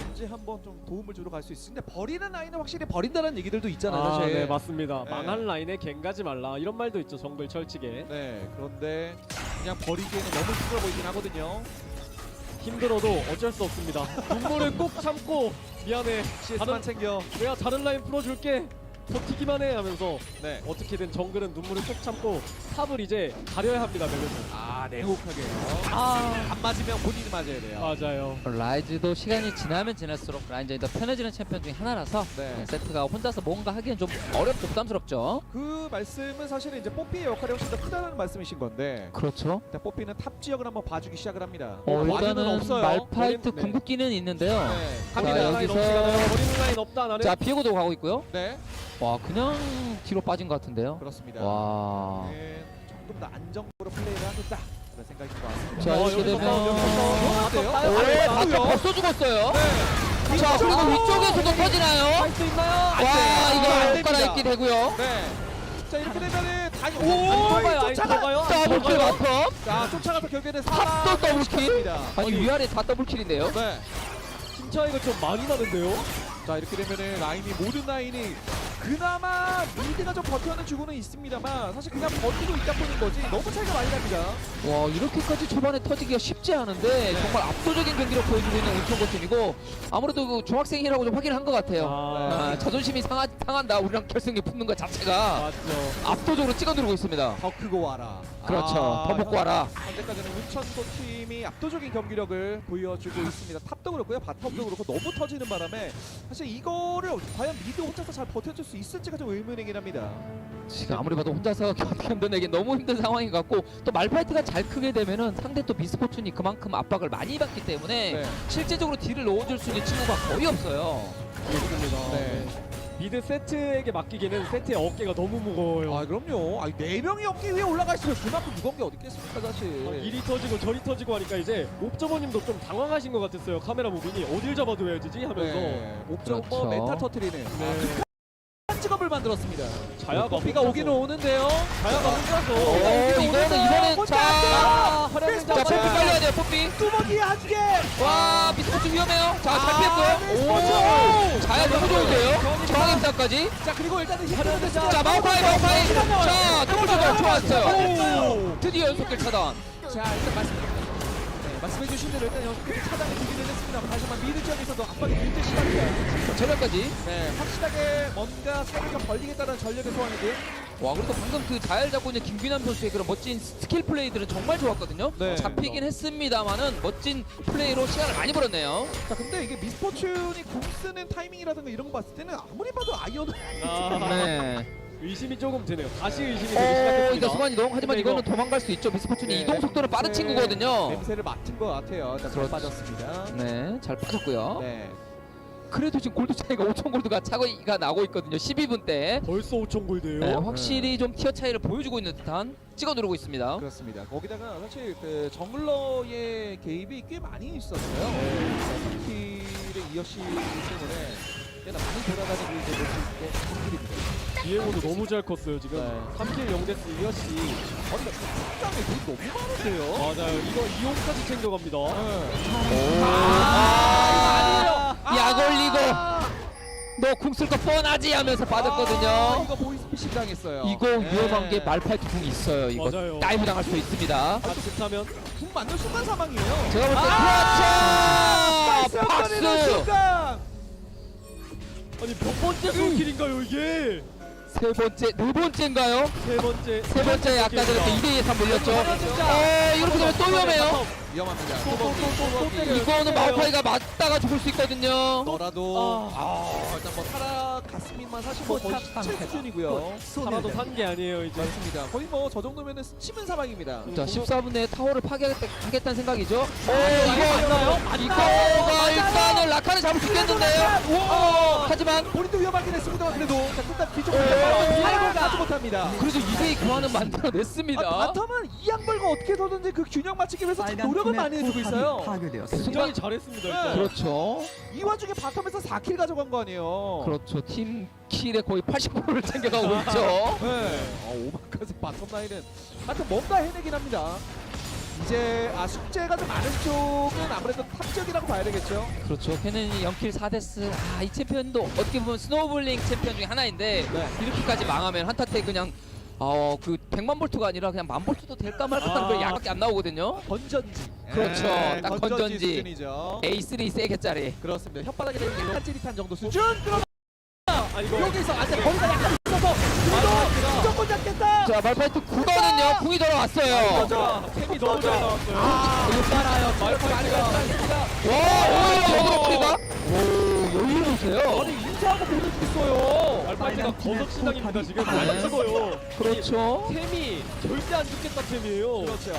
언제 한번 좀 도움을 주러 갈 수 있을지. 근데 버리는 라인은 확실히 버린다는 얘기들도 있잖아요. 아, 사실. 네 맞습니다. 네. 망한 라인에 갱 가지 말라 이런 말도 있죠. 정글 철칙에. 네, 그런데 그냥 버리기에는 너무 힘들어 보이긴 하거든요. 힘들어도 어쩔 수 없습니다. 눈물을 꼭 참고 미안해. CS만 챙겨. 내가 다른 라인 풀어줄게. 버티기만 해 하면서 네. 어떻게든 정글은 눈물을 꼭 참고 탑을 이제 가려야 합니다. 멜로스. 냉혹하게요. 아 안 맞으면 본인이 맞아야 돼요. 맞아요. 라이즈도 시간이 지나면 지날수록 라인전이 더 편해지는 챔피언 중에 하나라서 네. 세트가 혼자서 뭔가 하기엔 좀 어렵고 부담스럽죠. 그 말씀은 사실은 이제 뽀삐의 역할이 훨씬 더 크다는 말씀이신 건데 그렇죠. 일단 뽀삐는 탑 지역을 한번 봐주기 시작을 합니다. 일단은 와드는 없어요. 말파이트 네. 궁극기는 있는데요. 네, 자, 갑니다. 라인 여기서- 없이 버리는 라인 없다 나는. 자, 비에고도 가고 있고요. 네, 와, 그냥 뒤로 빠진 것 같은데요. 그렇습니다. 와. 네, 조금 더 안정적으로 플레이를 하겠다 그런 생각인 것 같습니다. 자, 이렇게 여기서 되면 좋은데요? 바텀 벌써 죽었어요. 네. 자, 그리고 위쪽에서도 터지나요? 할수 있나요? 와, 이거 안 못 됩니다. 갈아입기 되고요. 네. 자, 이렇게 되면은 다시 들어가요. 쫓아가. 더블킬 바텀. 자, 쫓아가서 결국에는 탑도 더블킬. 시켰습니다. 아니, 위아래 다 더블킬인데요. 네. 팀 차이가 좀 많이 나는데요. 자, 이렇게 되면은 모든 라인이 그나마 미드가 좀 버텨는 있습니다만 사실 그냥 버티고 있다 보는 거지 너무 차이가 많이 납니다. 와, 이렇게까지 초반에 터지기가 쉽지 않은데 정말 압도적인 경기를 보여주고 있는 운천고 팀이고 아무래도 그 중학생이라고 좀 확인을 한 것 같아요. 아, 자존심이 상한다. 우리랑 결승에 붙는 것 자체가 맞죠. 압도적으로 찍어 누르고 있습니다. 더 크고 와라. 그렇죠. 더 먹고 와라. 현재까지는 운천도 팀이 압도적인 경기력을 보여주고 있습니다. 탑도 그렇고요, 바텀도 그렇고 너무 터지는 바람에 사실 이거를 과연 미드 혼자서 잘 버텨줄 수 있을지가 좀 의문이긴 합니다. 지금 아무리 봐도 혼자서 견뎌내기 너무 힘든 상황인 것 같고 또 말파이트가 잘 크게 되면은 상대 또 미스포춘이 그만큼 압박을 많이 받기 때문에 네. 실제적으로 딜을 넣어줄 수 있는 친구가 거의 없어요. 그렇습니다. 네. 미드 세트에게 맡기기는 세트의 어깨가 너무 무거워요. 아 그럼요. 아 4명이 어깨 위에 올라가 있으면 그만큼 무거운 게 어디 있겠습니까 사실. 이리 터지고 저리 터지고 하니까 이제 옵저버님도 좀 당황하신 것 같았어요. 카메라 무빙이 어딜 잡아둬야 되지 하면서. 네. 옥점 그렇죠. 멘탈 터트리는 네. 한 직업을 만들었습니다. 자야가 커피가 혼자서. 오기는 오는데요. 자야가 혼자서. 이거는 자 화려한 자, 뽀삐 빨리 해야 돼요, 뽀삐. 뚜벅이 한 개. 와, 미스포츠 위험해요. 자, 잘 피했고요. 미스포츠. 오, 자야 너무 좋은데요. 저항 임상까지. 자 그리고 일단은 히트를 자, 마오파이. 자, 더블 저격 좋았어요. 오. 드디어 연속킬 차단. 자 일단 말씀해주신 대로 일단 연속으로 차단이 되기는 했습니다. 다시 한번 미드 지역에서도 압박이 밀릴 시작이에요. 전략까지. 네, 확실하게 뭔가 사이를 좀 벌리겠다는 전략의 소환이고. 와, 그리고 방금 그 자열 잡고 있는 김규남 선수의 그런 멋진 스킬 플레이들은 정말 좋았거든요. 네. 잡히긴 했습니다만은 멋진 플레이로 시간을 많이 벌었네요. 자 근데 이게 미스포춘이 공 쓰는 타이밍이라든가 이런 거 봤을 때는 아무리 봐도 아이언을 네. 의심이 조금 드네요. 다시 의심이 되기 이거 시작했습니다. 순간 이동. 하지만 근데 이거는 도망갈 수 있죠. 미스포춘이 네, 이동 속도는 빠른 냄새- 친구거든요. 냄새를 맡은 것 같아요. 자, 잘 그렇죠. 빠졌습니다. 네, 잘 빠졌고요. 네. 그래도 지금 골드 차이가 5천 골드가 차이가 나고 있거든요. 12분 때. 벌써 5천 골드예요. 네, 확실히 좀 티어 차이를 보여주고 있는 듯한 찍어 누르고 있습니다. 그렇습니다. 거기다가 사실 그 정글러의 개입이 꽤 많이 있었어요. 네. 3킬의 이어시 때문에 꽤나 많이 돌아다니고 이제 볼수 있게 3킬입니다. 디에고도 너무 잘 컸어요 지금. 네. 3킬 0데스 이어시. 아니, 나 상당히 돈 너무 많은데요? 맞아요. 이거 이용까지 챙겨갑니다. 약 올리고 너 궁 쓸 거 뻔하지 하면서 받았거든요. 이거 보이스피싱 당했어요. 이거 네. 위험한 게 말파이트 궁 있어요. 이거 맞아요. 다이브 당할 수 있습니다. 자칫하면 궁 맞는 순간 사망이에요. 제가 볼 때 그렇죠. 박수. 순간. 아니 몇 번째 솔킬인가요 이게? 세 번째, 네 번째인가요? 세 번째 아까 전에 2대 2 3 밀렸죠. 이렇게 되면 또 위험해요. 위험합니다. 이거는 마오파이가 맞다가 죽을 수 있거든요. 너라도 일단 뭐 살아갔으면 사실 뭐 거의 시체 수준이고요. 살아도 산 게 아니에요 이제. 맞습니다. 거의 뭐 저 정도면은 스치면 사망입니다. 자, 14분 내에 타워를 파괴하겠다는 생각이죠. 맞나요? 이거가 일단은 라카를 잡을 수 있겠는데요. 하지만 본인도 위험하긴 했습니다만 그래도 자 일단 뒤쪽 이걸 가지 못합니다. 그래도 2대2 교환은 만들어냈습니다. 바텀은 이 양벌과 어떻게든지 그 균형 맞추기 위해서 참 노력을 많이 해주고 있어요. 굉장히 잘했습니다 일단. 그렇죠. 이 와중에 바텀에서 4킬 가져간 거 아니에요. 그렇죠. 팀 킬의 거의 80%를 챙겨가고 있죠. 네. 5번까지 바텀 라인은 하여튼 뭔가 해내긴 합니다. 이제 숙제가 좀 많은 쪽은 아무래도 탑 지역이라고 봐야 되겠죠. 그렇죠. 케넨이 0킬 4데스. 이 챔피언도 어떻게 보면 스노우볼링 챔피언 중에 하나인데 네. 이렇게까지 망하면 한타테 그냥 그 100만 볼트가 아니라 그냥 1000 볼트도 될까 말까 하는 그 약밖에 안 나오거든요. 건전지. 그렇죠. 딱 건전지. 수준이죠. A3 세개짜리. 그렇습니다. 혓바닥에 대는 한 찌릿한 정도 수준. 그럼 아 이거 여기서 거리가 약간 있어서 무조건 잡겠다. 자, 말파이트 9거든요. 궁이 돌아왔어요. 템이 너무 잘 나왔어요. 이거 빨아요. 와, 여유로우세요. 아니 인사하고 보내줬어요. 알파이트가 거석 시장입니다 지금. 안 죽어요. 그렇죠. 템이 절대 안 죽겠다 템이에요. 그렇죠.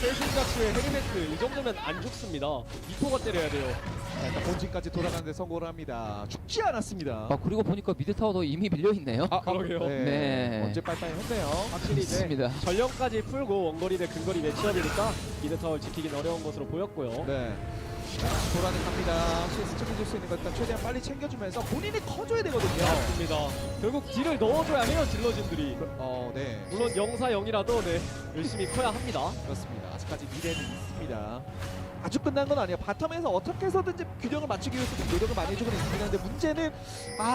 세신가스의 헤르메스 이 정도면 안 죽습니다. 미포가 때려야 돼요. 자, 일단 본진까지 돌아가는데 성공을 합니다. 죽지 않았습니다. 그리고 보니까 미드 타워도 이미 밀려 있네요. 그러게요. 네. 언제 빨빨 했네요. 확실히 이제 좋습니다. 전령까지 풀고 원거리 대 근거리 매치업이니까 미드타워를 지키긴 어려운 것으로 보였고요. 네. 돌아갑니다. CS 챙겨줄 수 있는 거 일단 최대한 빨리 챙겨주면서 본인이 커줘야 되거든요. 맞습니다. 결국 딜을 넣어줘야 해요 딜러진들이. 네. 물론 0-4-0이라도 네 열심히 커야 합니다. 그렇습니다. 아직까지 미래는 있습니다. 아주 끝난 건 아니에요. 바텀에서 어떻게 해서든지 균형을 맞추기 위해서 노력을 많이 해주고 있긴 한데 문제는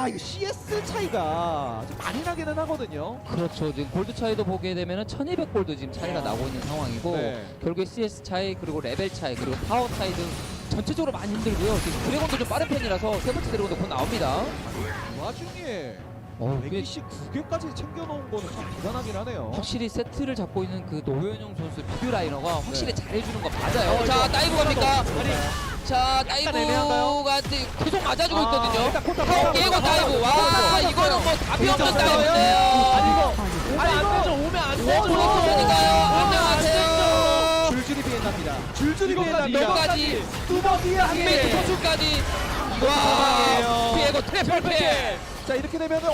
이거 CS 차이가 좀 많이 나기는 하거든요. 그렇죠. 지금 골드 차이도 보게 되면은 1200 골드 지금 차이가 나고 있는 상황이고 네. 결국에 CS 차이 그리고 레벨 차이 그리고 타워 차이 등 전체적으로 많이 힘들고요. 지금 드래곤도 좀 빠른 편이라서 세 번째 드래곤도 곧 나옵니다. 그 와중에 이게 129개까지 챙겨놓은 거는 참 대단하긴 하네요. 확실히 세트를 잡고 있는 그 노현용 선수 미드 라이너가 확실히 네. 잘해주는 거 맞아요. 자, 다이브 갑니까? 자, 다이브가 계속 맞아주고 있거든요. 일단 코타 형 깨고 다이브. 와, 이거는 뭐 답이 없는 다이브인데요. 오면 안 오른쪽이니까요. 안녕하세요. 줄줄이 비엔납니다. 줄줄이 이거까지, 비엔납니다. 여기까지 뚜벅이 한메이트 선수까지. 와, 피해고 트래플 피해. 자 이렇게 되면은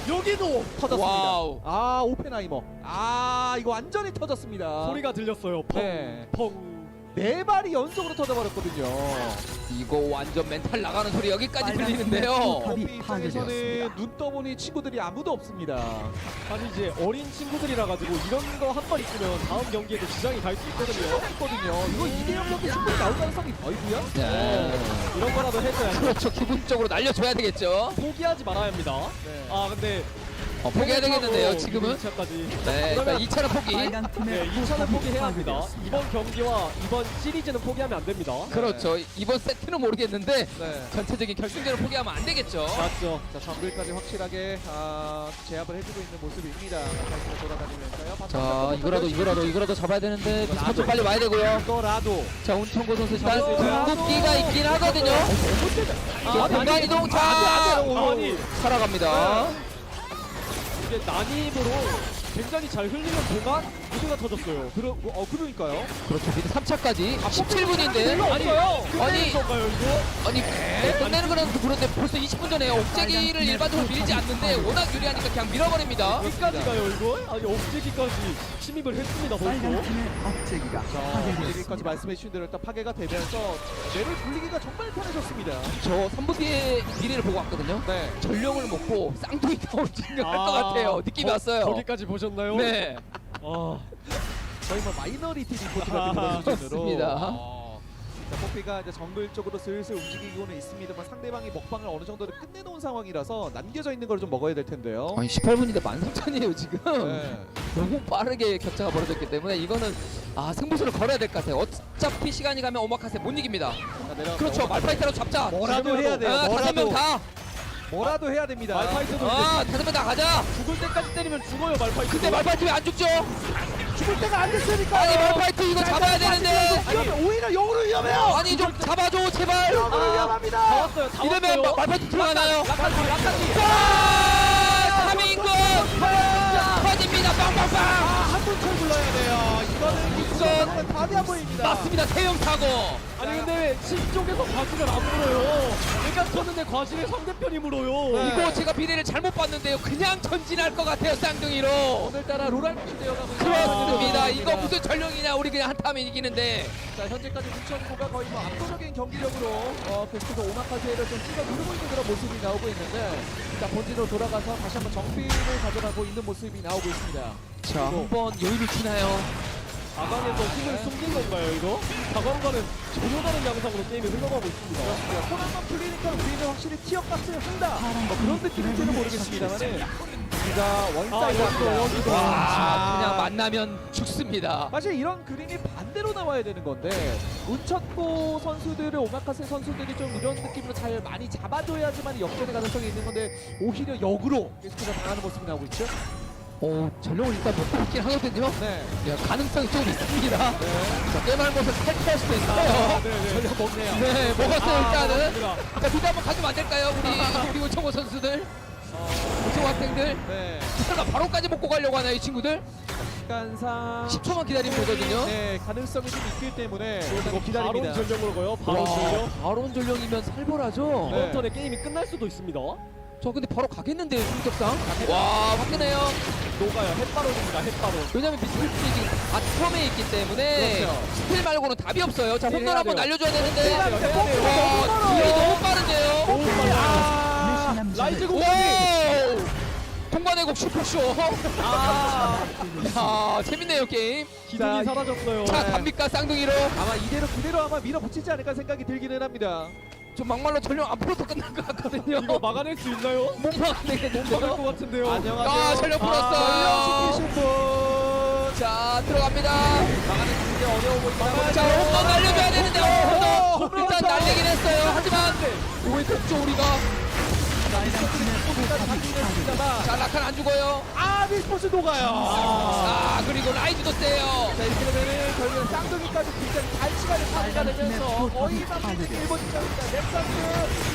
여기도 터졌습니다. 와우. 아 오펜하이머. 아 이거 완전히 터졌습니다. 소리가 들렸어요. 펑, 네. 펑. 네 발이 연속으로 터져버렸거든요. 이거 완전 멘탈 나가는 소리 여기까지 들리는데요. 커피 입장에서는 눈 떠보니 친구들이 아무도 없습니다. 아니 이제 어린 친구들이라 가지고 이런 거 한 번 있으면 다음 경기에도 지장이 갈 수 있거든요. 있거든요. 이거 2대0 경기 충분히 나올 가능성이 더 있고요. 네. 이런 거라도 해줘야죠. 그렇죠. 기본적으로 날려줘야 되겠죠. 포기하지 말아야 합니다. 네. 아 근데 포기해야 되겠는데요. 지금은. 2차까지. 네. 일단 2차는 포기. 네, 2차는 포기해야 합니다. 이번 경기와 이번 시리즈는 포기하면 안 됩니다. 그렇죠. 이번 세트는 모르겠는데 네. 전체적인 결승전을 포기하면 안 되겠죠. 맞죠. 자 정글까지 확실하게 제압을 해주고 있는 모습입니다. 다시 돌아다니면서요. 자 이거라도 잡아야 되는데 스포츠 빨리 와야 되고요. 이거라도 자 운천고 선수 일단 이거라도. 궁극기가 있긴 하거든요. 아, 공간 이동 자 아니 살아갑니다. 이게 난입으로 굉장히 잘 흘리는 동안 무드가 터졌어요. 그러니까요. 그렇죠. 미드 3차까지 17분인데 아니 건가요 이거? 아니 끝내는 거는 그런데 벌써 20분 전에 옥제기를 일반적으로 밀지 않는데 워낙 유리하니까 그냥 밀어버립니다. 여기까지 가요 이거? 아니 억제기까지 침입을 했습니다 벌써. 자 여기까지 말씀해 주신 대로 일단 파괴가 되면서 뇌를 굴리기가 정말 편해졌습니다. 저 3분 뒤에 미래를 보고 왔거든요. 네. 전령을 먹고 쌍둥이가 올진을 할 것 같아요. 느낌이 왔어요. 거기까지 보셨나요? 네. 아, 거의 뭐 마이너리티 리포트가 되는 수준으로. 맞습니다. 자, 뽀삐가 이제 정글 쪽으로 슬슬 움직이고는 있습니다만 상대방이 먹방을 어느 정도로 끝내놓은 상황이라서 남겨져 있는 걸 좀 먹어야 될 텐데요. 아니 18분인데 13,000이에요 지금. 네. 너무 빠르게 격차가 벌어졌기 때문에 이거는 승부수를 걸어야 될 것 같아요. 어차피 시간이 가면 오마카세 못 이깁니다. 자, 내려가서 그렇죠. 말파이트로 잡자. 뭐라도 해야 돼요. 다섯 명 다. 뭐라도 해야 됩니다. 말파이트도 다섯 명 다 가자. 죽을 때까지 때리면 죽어요 말파이트. 근데 말파이트 왜 안 죽죠? 죽을 때가 안 됐으니까. 아니 말파이트 이거 잡아야 되는데. 오히려 영으로 위험해요. 아니 좀 잡아줘 제발. 영으로 위험합니다. 다 왔어요. 다 이러면 왔어요. 말파이트 들어가나요? 라카티. 타밍군 터집니다. 빵빵빵. 한분 철 불러야 돼요. 이거는 답이 안 보입니다. 맞습니다. 태형 사고. 아니 근데 왜 신쪽에서 과실을 안 물어요? 내가 쳤는데 과실을 상대편이 물어요. 이거 제가 비례를 잘못 봤는데요. 그냥 전진할 것 같아요. 쌍둥이로. 오늘따라 롤알못이 되어가고 있는 그렇습니다. 상황입니다. 이거 무슨 전령이냐. 우리 그냥 한타면 이기는데. 자 현재까지 문천구가 거의 뭐 압도적인 경기력으로 계속해서 오마카세를 좀 찍어 누르고 있는 그런 모습이 나오고 있는데 자 본진으로 돌아가서 다시 한번 정비를 가져가고 있는 모습이 나오고 있습니다. 자, 한번 여유를 주나요? 4강에서 힘을 숨긴 건가요 이거? 4강과는 전혀 다른 양상으로 게임이 흘러가고 있습니다. 코난만 풀리니까 우리는 확실히 티어값을 한다. 뭐 그런 느낌일지는 모르겠습니다만은 우리가 원사이드 그냥 만나면 죽습니다. 사실 이런 그림이 반대로 나와야 되는 건데 문천고 선수들을 오마카세 선수들이 좀 이런 느낌으로 잘 많이 잡아줘야지만 역전의 가능성이 있는 건데 오히려 역으로 계속해서 당하는 모습이 나오고 있죠. 전력을 일단 먹고 있긴 하거든요. 네. 가능성이 좀 있습니다. 자, 깨말 것을 탈퇴할 수도 있어요. 전력 먹네요. 네, 먹었어요 일단은. 맞습니다. 자, 비도 한번 가지면 안 될까요? 우리 우청호 선수들, 우청호 학생들. 네. 설마 바로까지 먹고 가려고 하나요, 이 친구들? 시간상 10초만 기다리면 되거든요. 네, 가능성이 좀 있기 때문에 이거 일단 바론 기다립니다. 전령으로 가요. 바론 전령. 바론 전령이면 살벌하죠. 네. 이번 턴에 게임이 끝날 수도 있습니다. 저 근데 바로 가겠는데요, 충격상. 와, 확연해요. 녹아요. 햇바론입니다. 햇바론. 왜냐면 미스필이 지금 바텀에 있기 때문에 그렇죠. 스틸 말고는 답이 없어요. 자, 스틸 홈런 해야 한번 돼요. 날려줘야 되는데. 해야 돼요, 해야 돼요. 와, 딜이 너무 빠른데요. 너무 빨라요. 라이즈 공간이. 오! 통과의 곡 슈퍼쇼. 야, 재밌네요 게임. 기둥이 자, 사라졌어요. 자, 네. 갑니까 쌍둥이로? 아마 이대로 그대로 아마 밀어붙이지 않을까 생각이 들기는 합니다. 좀 막말로 전령 앞으로도 끝날 것 같거든요. 이거 막아낼 수 있나요? 못 막을 막아내겠는데요. 것 같은데요. 안녕하세요. 전령 풀었어. 전령 시키신 분. 자, 들어갑니다. 막아내는 게 어려워 보인다. 자, 홈런 날려줘야 되는데 홈런 일단 쳐. 날리긴 했어요. 하지만 왜 됐죠 우리가? 자, 라칸 안 죽어요. 미스포츠 녹아요. 아, 그리고 라이즈도 세요. 자, 이렇게 되면은 결국엔 쌍둥이까지 굉장히 단시간에 파괴가 되면서 거의 마무리 1분 지점입니다. 넥서스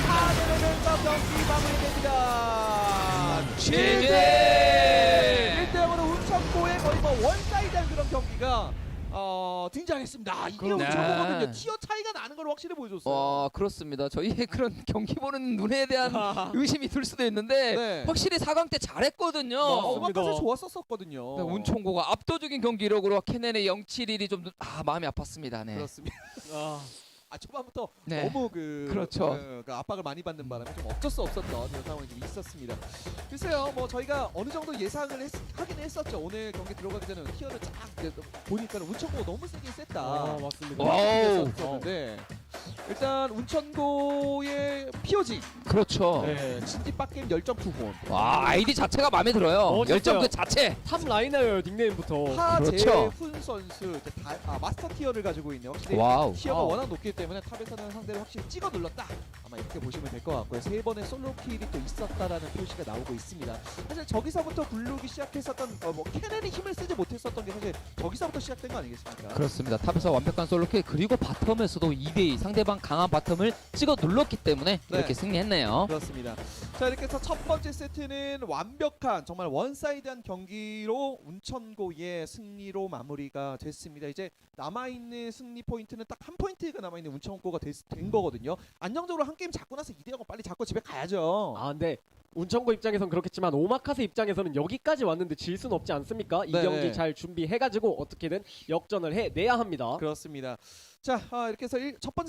파괴되면서 경기 마무리됩니다. GG! 1대0으로 운천고의 거의 뭐 원사이드한 그런 경기가 등장했습니다. 이게 그렇죠. 운천고거든요. 네. 티어 차이가 나는 걸 확실히 보여줬어요. 그렇습니다. 저희의 그런 경기 보는 눈에 대한 의심이 들 수도 있는데 네. 확실히 4강 때 잘했거든요. 오마카세 좋았었거든요. 네, 운총고가 압도적인 경기력으로 케넨의 071이 좀 마음이 아팠습니다. 네. 그렇습니다. 아, 초반부터 네. 너무 그렇죠. 그 압박을 많이 받는 바람에 좀 어쩔 수 없었던 그런 상황이 좀 있었습니다. 글쎄요, 뭐 저희가 어느 정도 예상을 하긴 했었죠. 오늘 경기 들어가기 전에 티어를 쫙 보니까 운천고가 너무 세긴 셌다. 맞습니다. 와우. 했었는데 일단 운천고의 POG 그렇죠. 네, 진지 빡게임 열정 투혼 와, 아이디 자체가 마음에 들어요. 멋있어요. 열정 그 자체. 탑 라이너예요 닉네임부터. 하재훈 그렇죠. 선수 이제 마스터 티어를 가지고 있네요. 확실히 와우. 티어가 와우. 워낙 높기 때문에 탑에서는 상대를 확실히 찍어 눌렀다. 아마 이렇게 보시면 될 것 같고요. 3번의 솔로 킬이 또 있었다라는 표시가 나오고 있습니다. 사실 저기서부터 굴르기 시작했었던 뭐 케넨이 힘을 쓰지 못했었던 게 사실 저기서부터 시작된 거 아니겠습니까? 그렇습니다. 탑에서 완벽한 솔로킬 그리고 바텀에서도 2대2 상대방 강한 바텀을 찍어 눌렀기 때문에 네. 이렇게 승리했네요. 그렇습니다. 자, 이렇게 해서 첫 번째 세트는 완벽한 정말 원사이드한 경기로 운천고의 승리로 마무리가 됐습니다. 이제 남아있는 승리 포인트는 딱 한 포인트가 남아있는 운천고가 된 거거든요. 안정적으로 한 게임 잡고 나서 2대0 빨리 잡고 집에 가야죠. 아 근데 운천고 입장에선 그렇겠지만 오마카세 입장에서는 여기까지 왔는데 질 수는 없지 않습니까? 이 네. 경기 잘 준비해가지고 어떻게든 역전을 해내야 합니다. 그렇습니다. 자, 이렇게 해서 첫 번째